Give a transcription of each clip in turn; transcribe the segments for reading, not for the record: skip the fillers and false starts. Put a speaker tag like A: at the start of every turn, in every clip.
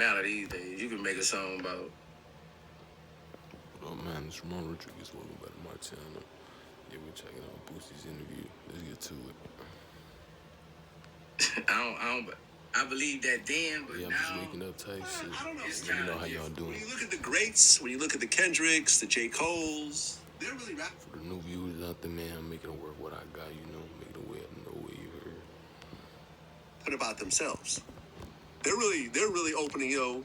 A: matter these days. You can make a song about.
B: Oh man, it's Sledrorodriguez. Welcome back to my channel. Yeah, we're checking out Bossie's interview. Let's get to it.
A: I believe that then, but
B: yeah, I'm
A: now,
B: just waking up type shit.
C: I don't know.
B: Let me know how y'all doing.
C: When you look at the greats, when you look at the Kendricks, the J. Coles, they're really rapping.
B: For the new viewers out there, man, I'm making it work what I got, making it way no way you heard.
C: What about themselves? They're really opening,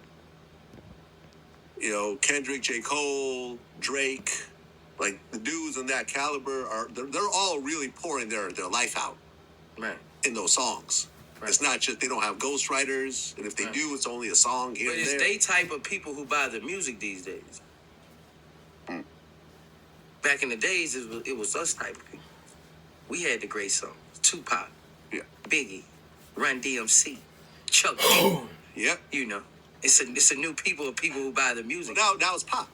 C: Kendrick, J. Cole, Drake, like the dudes in that caliber they're all really pouring their life out,
A: right,
C: in those songs. Right. It's not just they don't have ghostwriters, and if they do, it's only a song here and there.
A: But it's they type of people who buy the music these days. Back in the days, it was us type of people. We had the great songs. Tupac, Biggie, Run DMC, Chuck D.
C: Yep.
A: It's a new people of people who buy the music.
C: Well, now it's pop.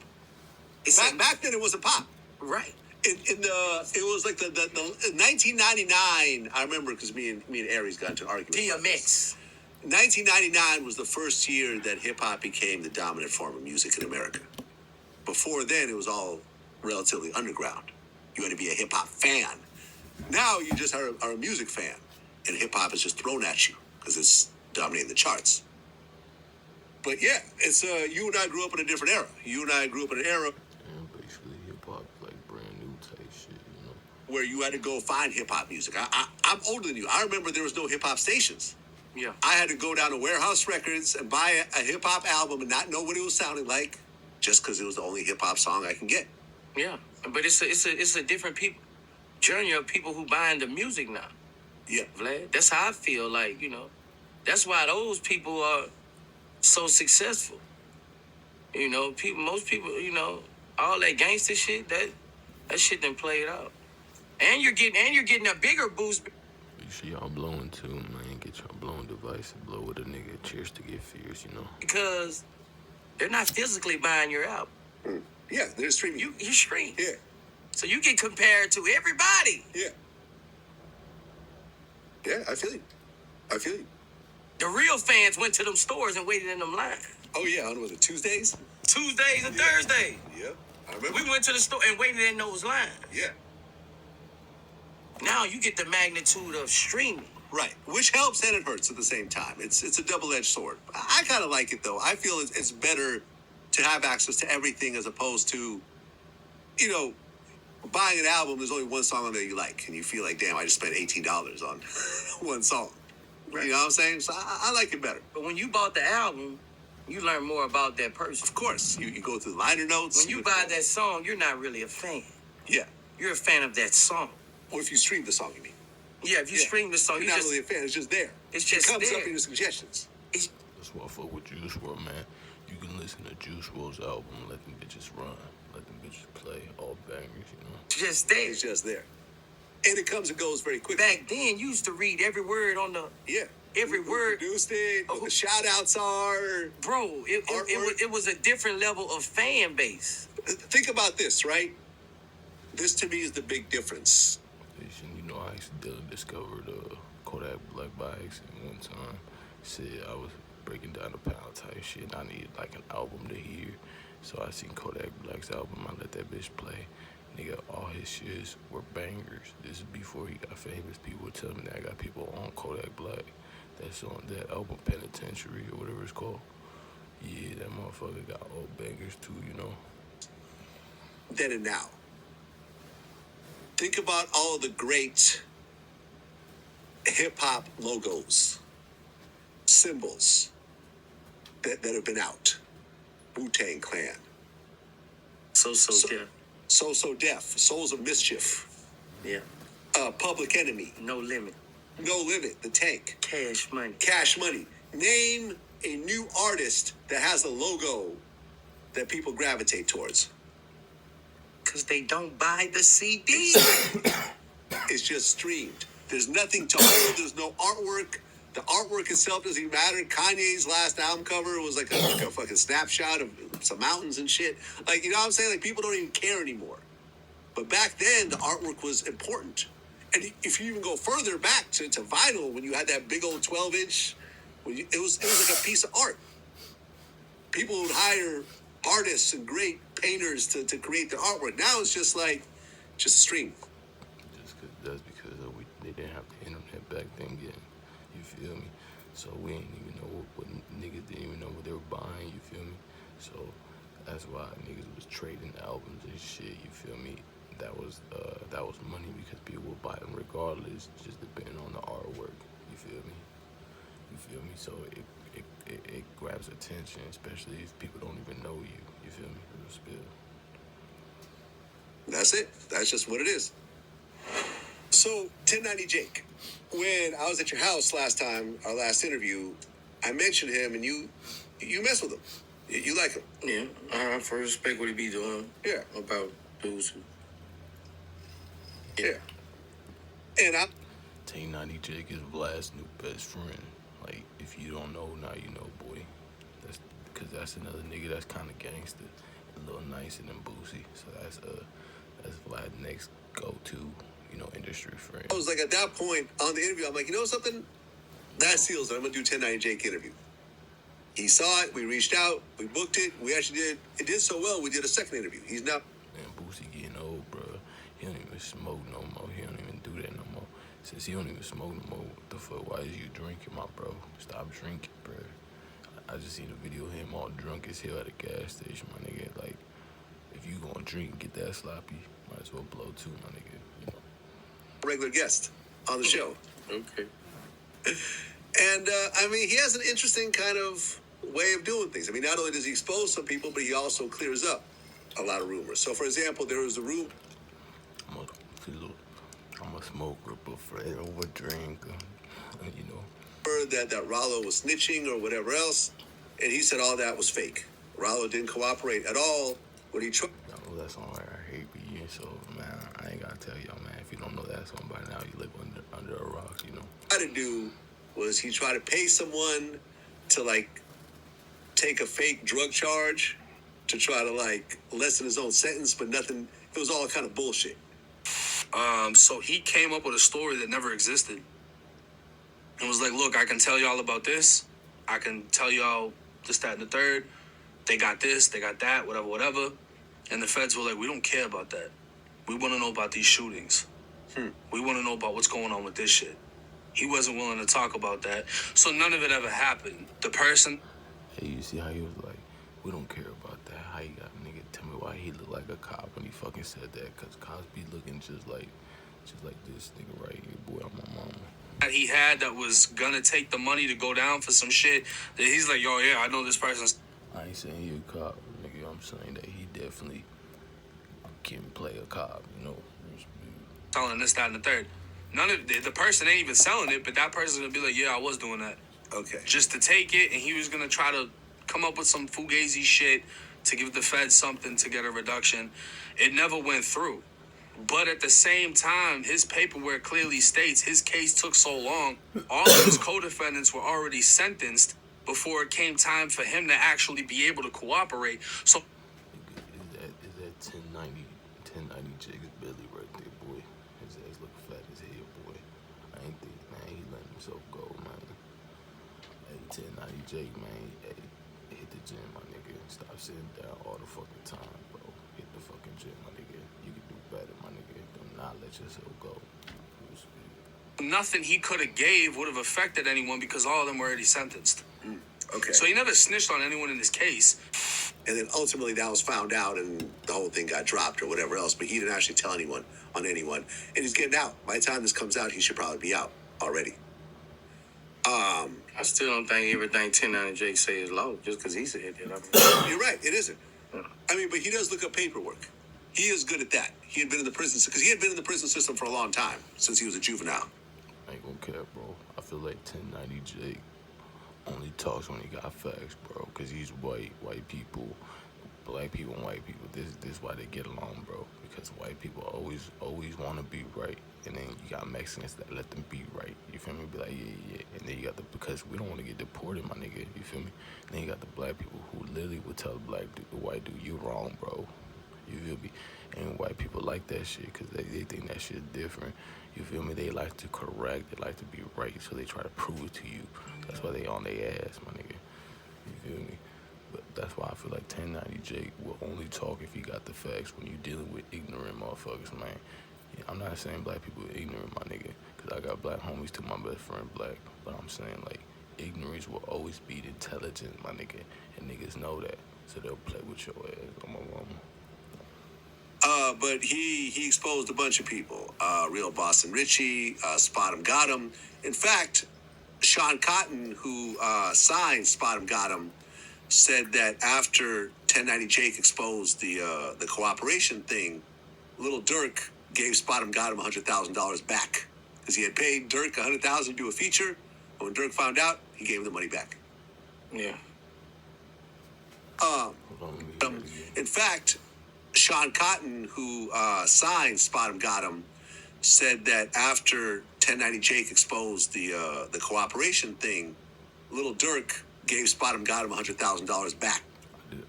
C: Back then it wasn't pop.
A: Right.
C: It was like the 1999. I remember because me and Aries got into an argument.
A: DMX.
C: 1999 was the first year that hip hop became the dominant form of music in America. Before then, it was all relatively underground. You had to be a hip hop fan. Now you just are a music fan, and hip hop is just thrown at you because it's dominating the charts. But yeah, it's you and I grew up in a different era. You and I grew up in an era.
B: Basically, hip hop like brand new type shit,
C: where you had to go find hip hop music. I'm older than you. I remember there was no hip hop stations.
A: Yeah.
C: I had to go down to Warehouse Records and buy a hip hop album and not know what it was sounding like, just because it was the only hip hop song I can get.
A: Yeah, but it's a different journey of people who buying the music now.
C: Yeah,
A: Vlad. That's how I feel. Like that's why those people are so successful. Most people, all that gangster shit, that shit done played out. And you're getting a bigger boost.
B: You see y'all blowing too, man. Get your blowing device and blow with a nigga. Cheers to get fierce,
A: Because they're not physically buying your album.
C: Yeah, they're streaming.
A: You stream.
C: Yeah.
A: So you get compared to everybody.
C: Yeah. Yeah, I feel you.
A: The real fans went to them stores and waited in them lines.
C: Oh yeah, on was it Tuesdays?
A: Tuesdays and Thursdays.
C: Yeah, I remember.
A: We went to the store and waited in those lines.
C: Yeah.
A: Now you get the magnitude of streaming.
C: Right, which helps and it hurts at the same time. It's a double-edged sword. I kind of like it though. I feel it's better to have access to everything as opposed to, buying an album. There's only one song on there you like, and you feel like, damn, I just spent $18 on one song. Right. You know what I'm saying? So I like it better.
A: But when you bought the album, you learn more about that person.
C: Of course, you go through the liner notes.
A: When you buy that song, you're not really a fan.
C: Yeah,
A: you're a fan of that song.
C: Or if you stream the song, you mean?
A: Yeah, if you stream the song,
C: you're not really a fan. It's just there.
A: It's just there.
C: It comes up in your suggestions.
B: That's why I fuck with Juice WRLD, man. You can listen to Juice WRLD's album, let them bitches run, let them bitches play, all bangers,
A: Just there.
C: It's just there. And it comes and goes very quickly.
A: Back then, you used to read every word on the...
C: Yeah.
A: Every word.
C: Produced it, what the shout-outs are.
A: Bro, it was a different level of fan base.
C: Think about this, right? This, to me, is the big difference.
B: I accidentally discovered Kodak Black by accident one time. Said I was breaking down the pound type shit and I needed like an album to hear. So I seen Kodak Black's album. I let that bitch play. Nigga, all his shits were bangers. This is before he got famous. People were telling me that I got people on Kodak Black. That's on that album Penitentiary or whatever it's called. Yeah, that motherfucker got all bangers too,
C: Then and now. Think about all the great hip-hop logos, symbols that have been out. Wu-Tang Clan.
A: So Def.
C: So Def. Souls of Mischief.
A: Yeah.
C: Public Enemy.
A: No Limit.
C: No Limit. The Tank.
A: Cash Money.
C: Cash Money. Name a new artist that has a logo that people gravitate towards.
A: Because they don't buy the CD.
C: It's just streamed. There's nothing to hold. There's no artwork. The artwork itself doesn't even matter. Kanye's last album cover was like a fucking snapshot of some mountains and shit. Like, you know what I'm saying? Like, people don't even care anymore. But back then, the artwork was important. And if you even go further back to vinyl, when you had that big old 12-inch, it was like a piece of art. people would hire artists and great painters to create their artwork. Now it's just like, just a stream.
B: That's because they didn't have the internet back then yet. You feel me? So we ain't even know what niggas didn't even know what they were buying. You feel me? So that's why niggas was trading albums and shit. You feel me? That was money because people would buy them regardless, just depending on the artwork. You feel me? You feel me? So it grabs attention, especially if people don't even know you. You feel me? Real spill.
C: That's it. That's just what it is. So, 1090 Jake, when I was at your house last time, our last interview, I mentioned him and you mess with him. You like him.
A: Yeah, I first respect what he be doing.
C: Yeah.
A: About dudes who...
C: Yeah. And I'm...
B: 1090 Jake is Vlad's new best friend. Like, if you don't know, now you know, boy. That's because that's another nigga that's kind of gangster, a little nicer than Bossie. So that's Vlad's next go-to, you know, industry friend.
C: I was like, at that point on the interview, I'm like, you know something? That seals it. I'm gonna do 1090 Jake interview. He saw it. We reached out. We booked it. We actually did. It did so well. We did a second interview. He's now.
B: Man, Bossie getting old, bro. He don't even smoke no more. He don't even do that no more. Since he don't even smoke no more, what the fuck? Why is you drinking, my bro? Stop drinking, bro. I just seen a video of him all drunk as hell at a gas station, my nigga. Like, if you gonna drink and get that sloppy, might as well blow too, my nigga. You know.
C: Regular guest on the show.
A: Okay.
C: And, I mean, he has an interesting kind of way of doing things. I mean, not only does he expose some people, but he also clears up a lot of rumors. So, for example, there was a room...
B: I'm a smoker, but forever a drinker, you know.
C: That Rollo was snitching or whatever else, and he said all that was fake. Rollo didn't cooperate at all when he tried...
B: No, that song I hate being so, man, I ain't gotta tell y'all, man, if you don't know that song by now, you live under a rock, you know.
C: What he tried to do was he tried to pay someone to, like, take a fake drug charge to try to, like, lessen his own sentence, but nothing, it was all kind of bullshit.
D: So he came up with a story that never existed. And was like, look, I can tell y'all about this. I can tell y'all this, that, and the third. They got this, they got that, whatever. And the feds were like, we don't care about that. We want to know about these shootings. We want to know about what's going on with this shit. He wasn't willing to talk about that. So none of it ever happened. The person...
B: Hey, you see how he was like, we don't care about that. How you got nigga tell me why he looked like a cop when he fucking said that? Because Cosby looking just like this nigga right here, boy, I'm my mama.
D: That he had that was gonna take the money to go down for some shit, that he's like, yo, yeah, I know this person's...
B: I ain't saying he a cop, nigga. I'm saying that he definitely can play a cop, you know.
D: selling this, that, and the third. None of the person ain't even selling it, but that person's gonna be like, yeah, I was doing that.
C: Okay.
D: Just to take it, and he was gonna try to come up with some fugazi shit to give the feds something to get a reduction. It never went through. But at the same time, his paperwork clearly states his case took so long, all of his co-defendants were already sentenced before it came time for him to actually be able to cooperate. So
B: Is that 1090 Jig's belly right there, boy? His ass look fat as hell, boy. I ain't think, man, he letting himself go, man. Hey, 1090 Jig, man, hey, hit the gym, my nigga. Stop sitting down all the fucking time, bro. Hit the fucking gym, my nigga. You can do better, my nigga. Do not let yourself go.
D: nothing he could have gave would have affected anyone because all of them were already sentenced.
C: Okay.
D: So he never snitched on anyone in this case.
C: And then ultimately that was found out and the whole thing got dropped or whatever else, but he didn't actually tell anyone on anyone. And he's getting out. By the time this comes out, he should probably be out already.
A: I still don't think everything 1090 Jake say is law just because he said that.
C: You're right, it isn't. I mean, but he does look up paperwork. He is good at that. He had been in the prison, because he had been in the prison system for a long time, since he was a juvenile.
B: I ain't gonna care, bro. I feel like 1090 Jake only talks when he got facts, bro. Because he's white people, black people and white people. This is why they get along, bro. Because white people always want to be right. And then you got Mexicans that let them be right. You feel me? Be like, yeah. And then you got because we don't want to get deported, my nigga. You feel me? And then you got the black people who literally would tell the white dude, you wrong, bro. You feel me? And white people like that shit because they think that shit different. You feel me? They like to correct. They like to be right. So they try to prove it to you. That's why they on their ass, my nigga. You feel me? But that's feel like 1090 Jake will only talk if he got the facts when you're dealing with ignorant motherfuckers, man. Yeah, I'm not saying black people are ignorant, my nigga, because I got black homies too, my best friend black. But I'm saying, like, ignorance will always beat intelligence, my nigga. And niggas know that. So they'll play with your ass on my mama.
C: But he exposed a bunch of people. Real Boston Richie, Spot 'em Got 'em. In fact, Sean Cotton, who signed Spot 'em Got 'em, said that after 1090 Jake exposed the cooperation thing, Little Dirk gave Spot 'em Got 'em $100,000 back because he had paid Dirk $100,000 to do a feature. And when Dirk found out, he gave him the money back.
D: Yeah.
C: In fact, Sean Cotton, who signed Spot 'em Got 'em, said that after 1090 Jake exposed the cooperation thing, Little Dirk gave Spot 'em Got 'em $100,000 back.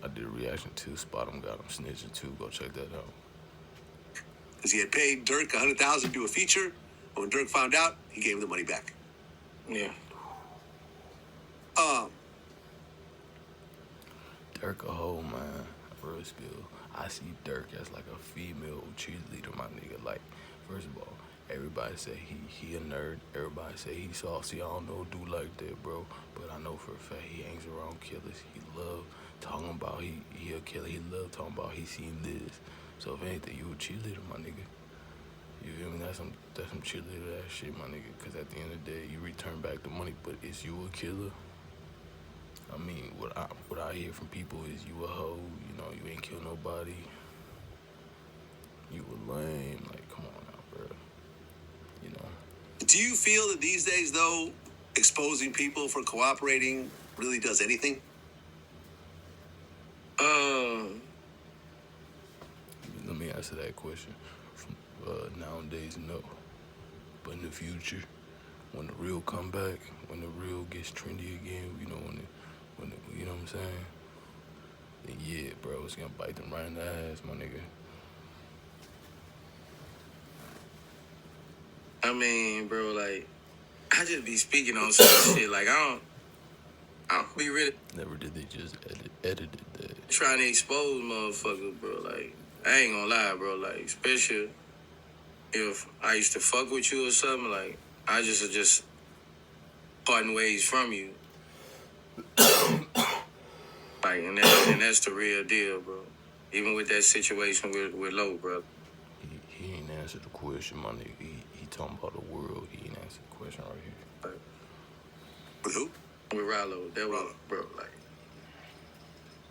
B: I did a reaction to Spot 'em Got 'em snitching too. Go check that out.
C: Because he had paid Dirk $100,000 to do a feature. And when Dirk found out, he gave him the money back.
D: Yeah.
B: Dirk a hoe, man. Real spill. I see Dirk as like a female cheerleader, my nigga. Like, first of all, everybody say he a nerd. Everybody say he soft. See, I don't know dude like that, bro. But I know for a fact he hangs around killers. He love talking about he a killer. He love talking about he seen this. So if anything, you a cheerleader, my nigga. You feel me? That's some cheerleader ass shit, my nigga. Cause at the end of the day, you return back the money, but is you a killer? I mean, what I hear from people is you a hoe, you know, you ain't kill nobody. You a lame, like, come on now, bro. You know.
C: Do you feel that these days, though, exposing people for cooperating really does anything?
B: Let me answer that question. Nowadays, no. But in the future, when the real come back, when the real gets trendy again, you know, when you know what I'm saying? Then yeah, bro, it's gonna bite them right in the ass, my nigga.
A: I mean, bro, like, I just be speaking on some shit. Like, I don't be really
B: Never did they just edited that.
A: trying to expose motherfuckers, bro. Like, I ain't gonna lie, bro. Like, especially if I used to fuck with you or something, like, I just parting ways from you. Like, and that's the real deal, bro. Even with that situation with Low, bro.
B: He ain't answered the question, my nigga. He talking about the world. He ain't answered the question right here.
A: Like,
C: With who?
A: with Rollo, that was, bro, like,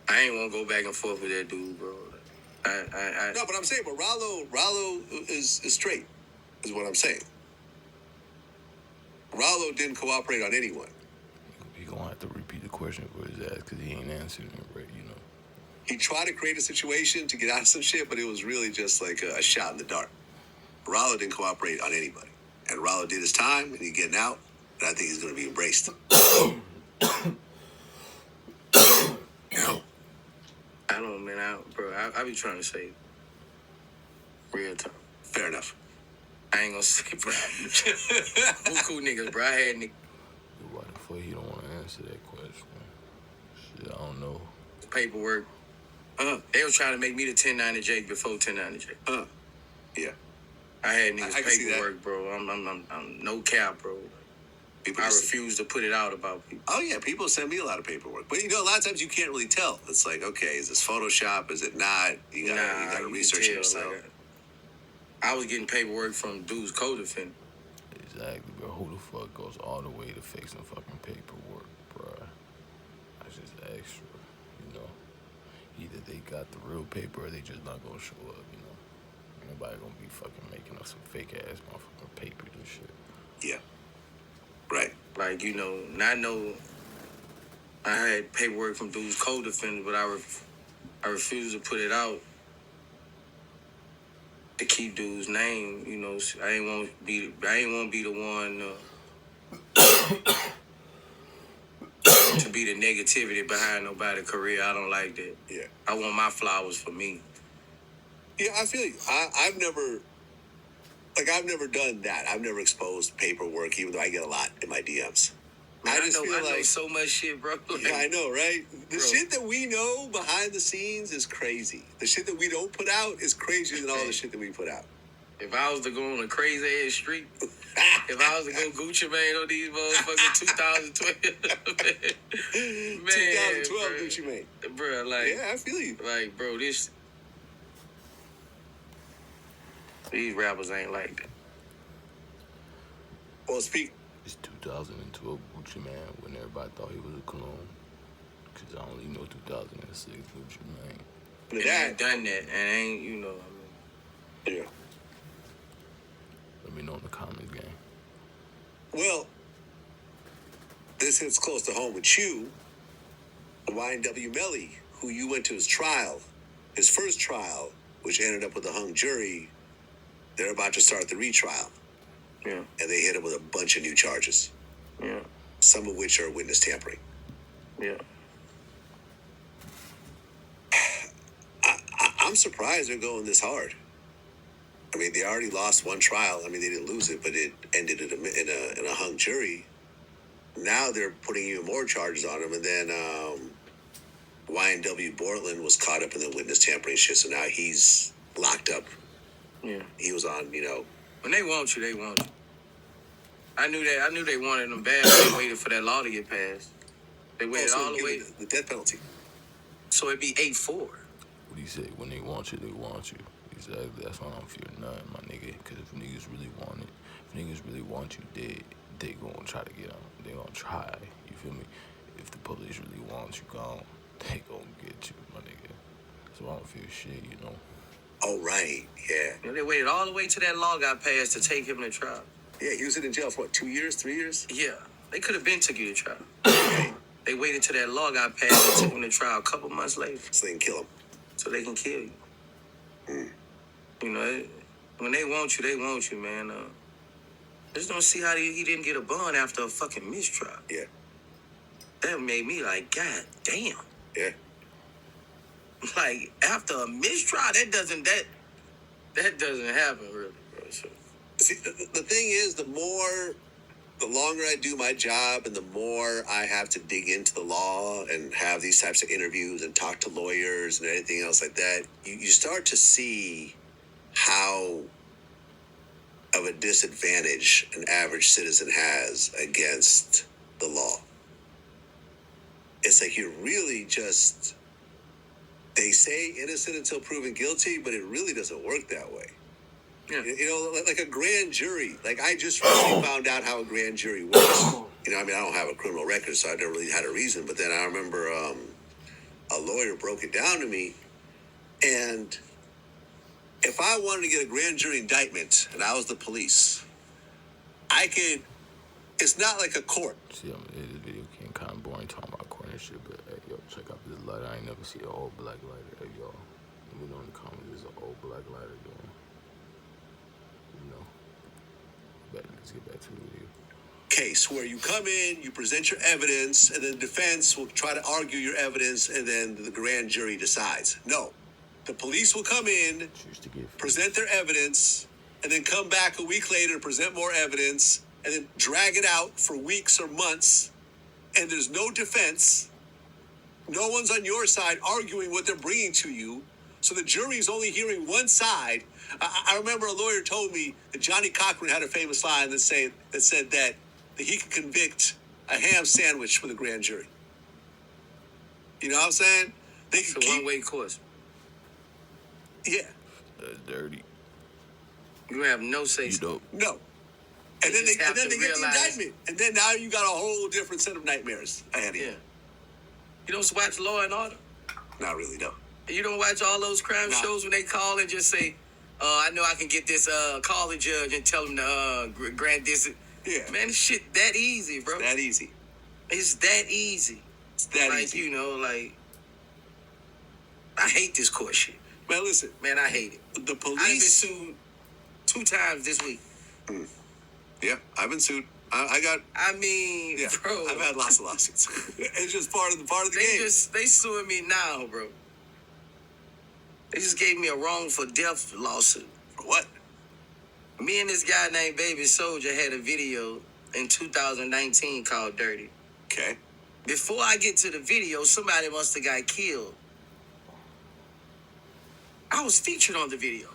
A: I ain't want to go back and forth with that dude, bro. Like,
C: No, but I'm saying, but Rollo is straight, is what I'm saying. Rollo didn't cooperate on anyone.
B: He gonna have to repeat the question for his ass because he ain't answering it right, you know.
C: He tried to create a situation to get out of some shit, but it was really just like a shot in the dark. Rollo didn't cooperate on anybody. And Rollo did his time, and he's getting out, and I think he's going to be embraced.
A: I don't, man, bro, I be trying to say real time.
C: Fair enough.
A: I ain't gonna say, bro. Who cool niggas, bro? I had niggas.
B: Why the fuck he don't want to answer that question? Shit, I don't know.
A: Paperwork. They was trying to make me the 1090 Jake before 1090 Jake.
C: Yeah.
A: I had niggas
C: I can see that.
A: paperwork, bro. I'm no cap, bro.
C: People
A: I
C: just-
A: refuse to put it out about people.
C: Oh, yeah, people send me a lot of paperwork. But, you know, a lot of times you can't really tell. It's like, okay, is this Photoshop? Is it not? You gotta
A: you
C: research
A: can
C: it
A: tell,
C: yourself.
A: like, I was getting paperwork from dudes co-defendant.
B: Exactly, bro. Who the fuck goes all the way to fixing fucking paperwork, bruh? That's just extra, you know? Either they got the real paper or they just not gonna show up, you know? Ain't nobody gonna be fucking making up some fake-ass motherfucking papers and shit.
C: Yeah. Right.
A: Like, you know, not know. I had paperwork from dudes co-defendant, but I refused to put it out to keep dude's name. You know, I ain't want to be the one to be the negativity behind nobody's career. I don't like that.
C: Yeah.
A: I want my flowers for me.
C: Yeah, I feel you. I've never done that. I've never exposed paperwork, even though I get a lot in my DMs. I just feel
A: I know
C: like
A: so much shit, bro. Like,
C: yeah, I know, right? The
A: Bro.
C: shit that we know behind the scenes is crazy. The shit that we don't put out is crazier than all the shit that we put out.
A: If I was to go on a crazy ass street, if I was to go Gucci Mane on these motherfuckers 2012, man,
C: 2012
A: bro.
C: Gucci Mane.
A: Bro, like,
C: Yeah, I feel you.
A: like, bro, these rappers ain't like that.
C: Well, speak.
B: It's 2012 Gucci Man when everybody thought he was a clone. Because I only know 2006 Gucci Man.
C: To
A: And
C: that,
A: ain't done that, and ain't, you know, I mean.
C: yeah.
B: Let me know in the comments, gang.
C: Well, this hits close to home with you. YNW Melly, who you went to his trial, his first trial, which ended up with a hung jury, they're about to start the retrial.
A: Yeah.
C: And they hit him with a bunch of new charges.
A: Yeah.
C: Some of which are witness tampering.
A: Yeah.
C: I'm surprised they're going this hard. I mean, they already lost one trial. I mean, they didn't lose it, but it ended in a hung jury. Now they're putting even more charges on him. And then YNW Bortland was caught up in the witness tampering shit, so now he's locked up.
A: Yeah.
C: He was on,
A: When they want you, they want you. I knew they wanted them bad, but they waited for that law to get passed. They waited
C: so
A: all the way.
C: the death penalty.
A: So it'd be 8-4.
B: What do you say? When they want you, they want you. Exactly. That's why I don't fear nothing, my nigga. Because if niggas really want it, if niggas really want you, they gonna try to get on. They gonna try. You feel me? If the police really want you gone, they gonna get you, my nigga. So I don't fear shit, you know.
C: Oh, right. Yeah.
A: You know, they waited all the way till that law got passed to take him to trial.
C: Yeah, he was in jail for what, 2 years, 3 years?
A: Yeah. They could have been took you to trial. They waited till that law got passed and took him to trial a couple months later.
C: So they can kill him.
A: So they can kill you.
C: Mm.
A: You know, when they want you, man. I just don't see how he didn't get a bond after a fucking mistrial.
C: Yeah.
A: That made me like, God damn.
C: Yeah.
A: Like, after a mistrial, that doesn't happen, really, bro. So.
C: See, the thing is, the longer I do my job and the more I have to dig into the law and have these types of interviews and talk to lawyers and anything else like that, you start to see how of a disadvantage an average citizen has against the law. It's like you're really just, they say innocent until proven guilty, but it really doesn't work that way.
A: Yeah.
C: You know, like a grand jury. Like, I just recently found out how a grand jury works. You know, I mean, I don't have a criminal record, so I never really had a reason. But then I remember a lawyer broke it down to me. And if I wanted to get a grand jury indictment and I was the police, I could, it's not like a court.
B: See, this video came kind of boring talking about court and shit, but hey, yo, check out this lighter. I ain't never seen an old black lighter. Hey, y'all, let me know in the comments, there's an old black lighter doing. Let's get back to the video.
C: Case where you come in, you present your evidence, and then the defense will try to argue your evidence, and then the grand jury decides. No. The police will come in, present their evidence, and then come back a week later and present more evidence, and then drag it out for weeks or months, and there's no defense. No one's on your side arguing what they're bringing to you. So the jury's only hearing one side. I remember a lawyer told me that Johnny Cochran had a famous line that said that he could convict a ham sandwich with a grand jury. You know what I'm saying?
A: It's a one-way course.
C: Yeah.
B: That's dirty.
A: You have no say.
B: You don't.
C: No. And then they get the
A: realize-
C: indictment. And then now you got a whole different set of nightmares ahead of you.
A: Yeah. You don't watch Law and Order?
C: Not really, no.
A: You don't watch all those crime shows when they call and just say, I know I can get this, call the judge and tell him to grant this.
C: Yeah.
A: Man, this shit that easy, bro.
C: That easy.
A: It's that easy.
C: It's that
A: like,
C: easy.
A: You know, like, I hate this court shit.
C: Man, listen.
A: Man, I hate it.
C: The police.
A: I've been sued 2 times this week.
C: Yeah, I've been sued. Bro. I've had lots of lawsuits. It's just part of the game.
A: They suing me now, bro. They just gave me a wrongful death lawsuit.
C: For what?
A: Me and this guy named Baby Soldier had a video in 2019 called Dirty.
C: Okay.
A: Before I get to the video, somebody must have got killed. I was featured on the video.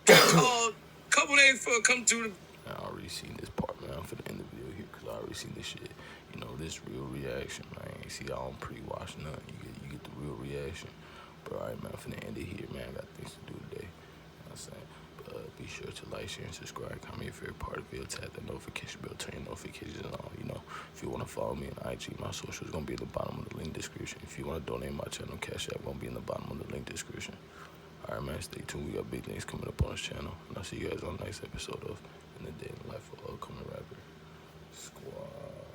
A: Got called a couple days before come to the.
B: I already seen this part, man. I'm finna end the video here because I already seen this shit. You know, this real reaction, man. See, I don't pre-watch nothing. You get the real reaction. But all right, man, I'm finna end it here, man. I got things to do today. You know what I'm saying? But be sure to like, share, and subscribe. Comment your favorite part of the video. Tap that notification bell. Turn your notifications on. You know, if you want to follow me on IG, my social is going to be in the bottom of the link description. If you want to donate my channel, CashApp going to be in the bottom of the link description. All right, man, stay tuned. We got big things coming up on this channel. And I'll see you guys on the next episode of In the Day in the Life of Upcoming Rapper Squad.